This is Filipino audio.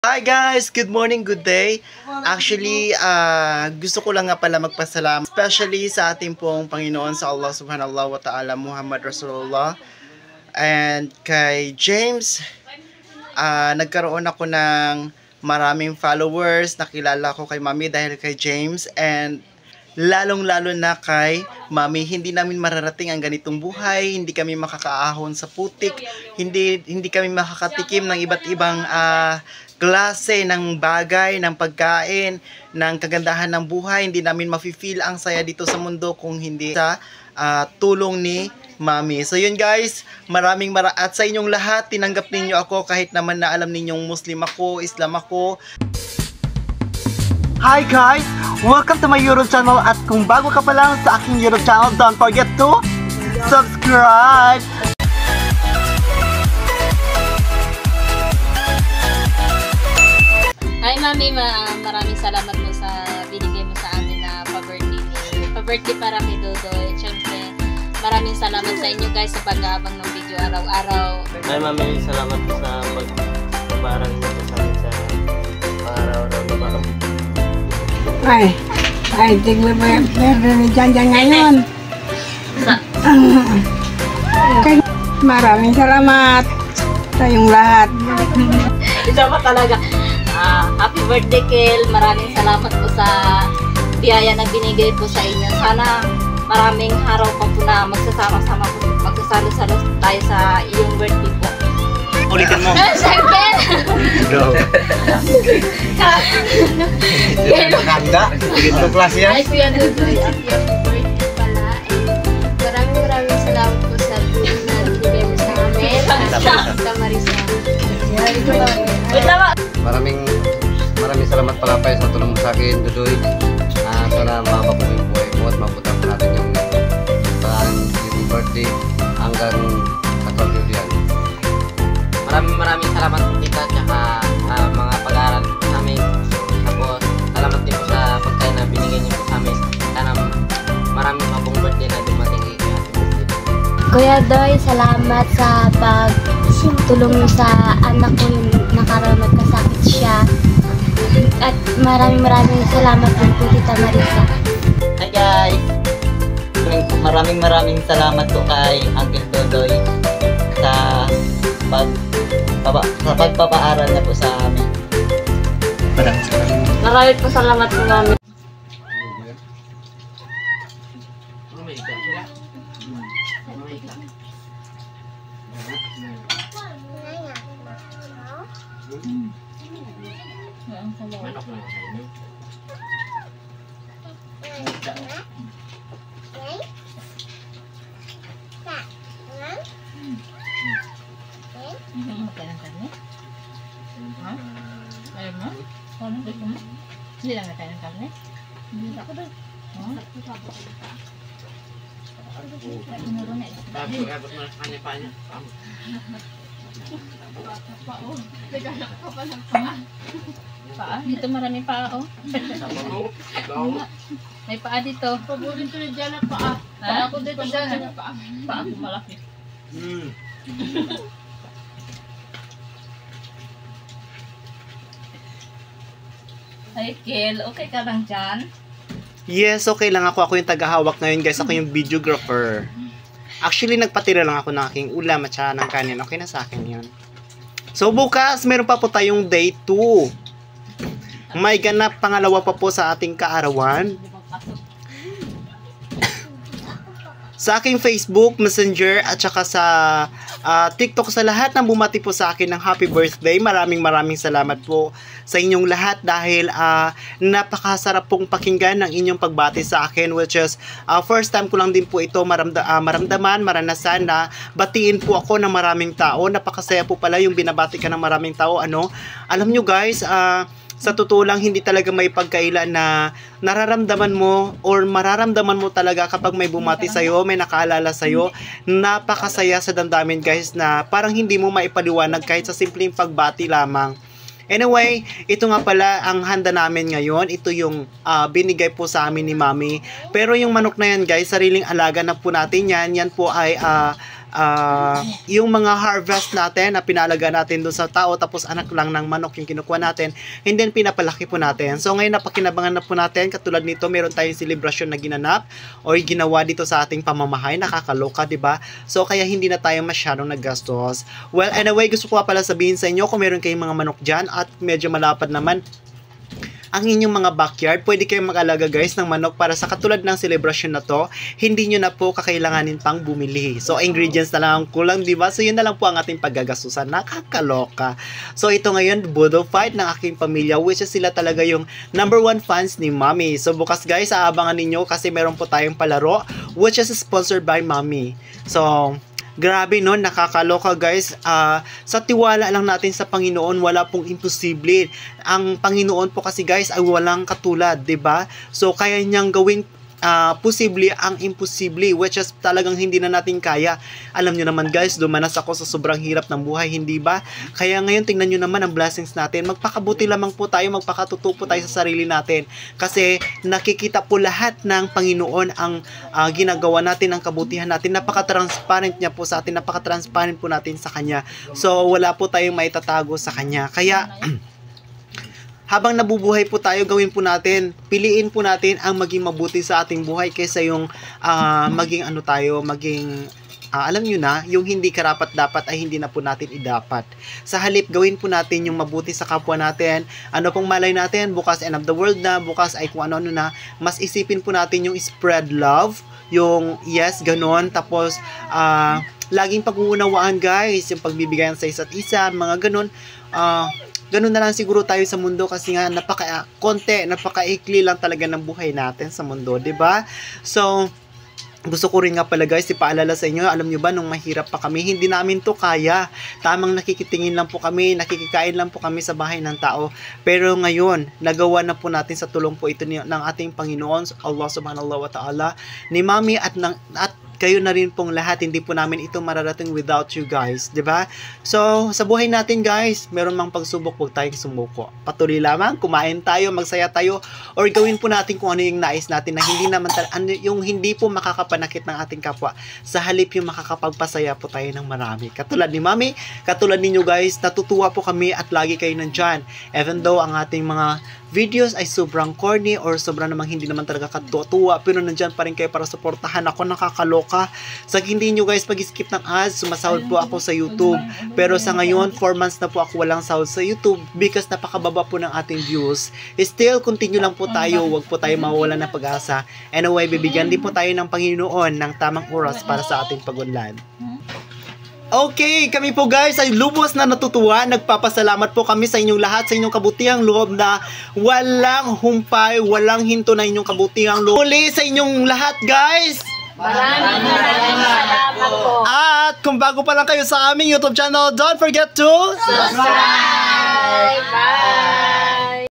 Hi guys! Good morning, good day. Actually, gusto ko lang nga pala magpasalamat, especially sa ating pong Panginoon sa Allah subhanahu wa ta'ala, Muhammad Rasulullah. And kay James, nagkaroon ako ng maraming followers. Nakilala ko kay Mami dahil kay James. And lalong-lalo na kay Mami, hindi namin mararating ang ganitong buhay, hindi kami makakaahon sa putik, hindi kami makakatikim ng iba't ibang klase ng bagay, ng pagkain, ng kagandahan ng buhay. Hindi namin mafe-feel ang saya dito sa mundo kung hindi sa tulong ni Mami. So yun guys, at sa inyong lahat, tinanggap ninyo ako kahit naman na alam ninyong Muslim ako, Islam ako. Hi guys! Welcome to my YouTube channel, at kung bago ka pa lang sa aking YouTube channel, don't forget to subscribe! Hi Mami, maraming salamat po sa binigay mo sa amin na pa-birthday para kay Dodoy. Siyempre, maraming salamat sa inyo guys sa pag-aabang ng video araw-araw. Hi Mami, salamat po sa pag-paparal niyo po sa amin sa araw-araw na baro. Ay, tignan mo yung birthday ni Janjan ngayon. Maraming salamat sa iyong lahat. Isa pa talaga. Happy birthday, Kel. Maraming salamat po sa biyaya na binigay po sa inyo. Sana maraming araw pa po na magsasama-sama po, magsasalo-salo tayo sa iyong birthday po. Ulitin mo. Siyempre! Go. Maganda. Ganito klase yan. Ay, Kuya Dudoy, happy birthday pala. Maraming salamat po sa tulong na binigay mo sa amin. Sa Marisa. Wait lang. Maraming salamat pala pa sa tulong mo sa akin, Dudoy. Sana mahaba po yung buhay mo at mabutan po natin yung birthday hanggang sa yan. Maraming salamat po dito at saka mga pag-aaral namin. Tapos salamat din po sa pagkain na binigay niyo po sa amin. Sana maraming mabong birthday na dumating kay Happy Birthday. Kuya Doy, salamat sa pagtulong mo sa anak ko yung nakaraan magkasakit siya. At maraming salamat din po Tita Marisa. Hi guys! Maraming salamat po kay Uncle Dodoy sa pagpapaaral na po sa amin. Maraming po salamat po Mami. Hindi lang natin ng karne? Hindi ako doon. Paa? Dito maraming paa oh. May paa dito. Paborito ni Jana paa. Paa ako dito Jana paa. Paa ko malaki. Ay, Kel, okay ka lang dyan? Yes, okay lang ako. Ako yung tagahawak ngayon guys. Ako yung videographer. Actually, nagpatira lang ako ng aking ulam at saka ng kanin. Okay na sa akin yun. So, bukas, meron pa po tayong day 2. May ganap pangalawa pa po sa ating kaarawan. Sa aking Facebook, Messenger, at saka sa TikTok, sa lahat ng bumati po sa akin ng happy birthday. Maraming salamat po sa inyong lahat dahil napakasarap pong pakinggan ng inyong pagbati sa akin, which is first time ko lang din po ito maranasan na batiin po ako ng maraming tao. Napakasaya po pala yung binabati ka ng maraming tao. Alam nyo guys, sa totoo lang, hindi talaga may pagkaila na nararamdaman mo or mararamdaman mo talaga kapag may bumati sa'yo, may nakaalala sa'yo. Napakasaya sa damdamin guys na parang hindi mo maipaliwanag kahit sa simpleng pagbati lamang. Anyway, ito nga pala ang handa namin ngayon. Ito yung binigay po sa amin ni Mami. Pero yung manok na yan guys, sariling alaga na po natin yan. Yan po ay yung mga harvest natin na pinalaga natin doon sa tao, tapos anak lang ng manok yung kinukuha natin, and then pinapalaki po natin. So ngayon napakinabangan na po natin, katulad nito meron tayong celebration na ginanap or ginawa dito sa ating pamamahay, nakakaloka, di ba? So kaya hindi na tayo masyadong naggastos. Well, anyway, gusto ko pala sabihin sa inyo, kung meron kayong mga manok dyan at medyo malapad naman ang inyong mga backyard, pwede kayong mag-alaga guys ng manok para sa katulad ng celebration na to, hindi nyo na po kakailanganin pang bumili. So ingredients na lang ang kulang, di ba? So yun na lang po ang ating paggagastusan. Nakakaloka. So ito ngayon, Boodle Fight ng aking pamilya, which is sila talaga yung #1 fans ni Mommy. So bukas guys, aabangan ninyo kasi meron po tayong palaro which is sponsored by Mommy. So grabe no, nakakaloka guys. Sa tiwala lang natin sa Panginoon, wala pong imposible. Ang Panginoon po kasi guys ay walang katulad, 'di ba? So kaya niyang gawing posible ang imposible, which is talagang hindi na natin kaya. Alam nyo naman guys, dumanas ako sa sobrang hirap ng buhay, hindi ba? Kaya ngayon tingnan nyo naman ang blessings natin. Magpakabuti lamang po tayo, magpakatuto po tayo sa sarili natin. Kasi nakikita po lahat ng Panginoon ang ginagawa natin, ang kabutihan natin. Napaka-transparent niya po sa atin, napaka-transparent po natin sa Kanya. So wala po tayong maitatago sa Kanya. Kaya habang nabubuhay po tayo, gawin po natin, piliin po natin ang maging mabuti sa ating buhay kaysa yung maging alam nyo na, yung hindi karapat-dapat ay hindi na po natin idapat. Sa halip, gawin po natin yung mabuti sa kapwa natin. Ano pong malay natin, bukas end of the world na, bukas ay kung ano-ano na, mas isipin po natin yung spread love, yung yes, ganon, tapos laging pag-uunawaan guys, yung pagbibigayan sa isa't isa, mga ganon. Ganun na lang siguro tayo sa mundo kasi nga napakaikli lang talaga ng buhay natin sa mundo, 'di ba? So gusto ko rin nga pala guys ipaalala sa inyo, alam nyo ba nung mahirap pa kami, hindi namin to kaya. Tamang nakikitingin lang po kami, nakikikain lang po kami sa bahay ng tao. Pero ngayon, nagawa na po natin sa tulong po ito ng ating Panginoon, Allah subhanahu wa ta'ala, ni Mommy at kayo na rin pong lahat. Hindi po namin ito mararating without you guys, 'di ba? So, sa buhay natin guys, meron mang pagsubok, huwag tayong sumuko. Patuloy lamang, kumain tayo, magsaya tayo, or gawin po natin kung ano yung nais natin na hindi naman yung hindi po makakapanakit ng ating kapwa. Sa halip yung makakapagpasaya po tayo ng marami. Katulad ni Mommy, katulad ninyo guys, natutuwa po kami at lagi kayo nandyan. Even though ang ating mga videos ay sobrang corny or sobrang namang hindi naman talaga katuwa, pero nandyan pa rin kayo para suportahan ako. Nakakaloka. Sa hindi nyo guys pag-skip ng ads, sumasahod po ako sa YouTube. Pero sa ngayon, 4 months na po ako walang sahod sa YouTube because napakababa po ng ating views. Still, continue lang po tayo. Huwag po tayo mawawalan ng pag-asa. Anyway, bibigyan din po tayo ng Panginoon ng tamang oras para sa ating pag-unlad. Okay, kami po guys ay lubos na natutuwa. Nagpapasalamat po kami sa inyong lahat, sa inyong kabutihang loob na walang humpay, walang hinto na inyong kabutihang loob. Muli sa inyong lahat guys! Maraming salamat po. At kung bago pa lang kayo sa aming YouTube channel, don't forget to Subscribe! Bye!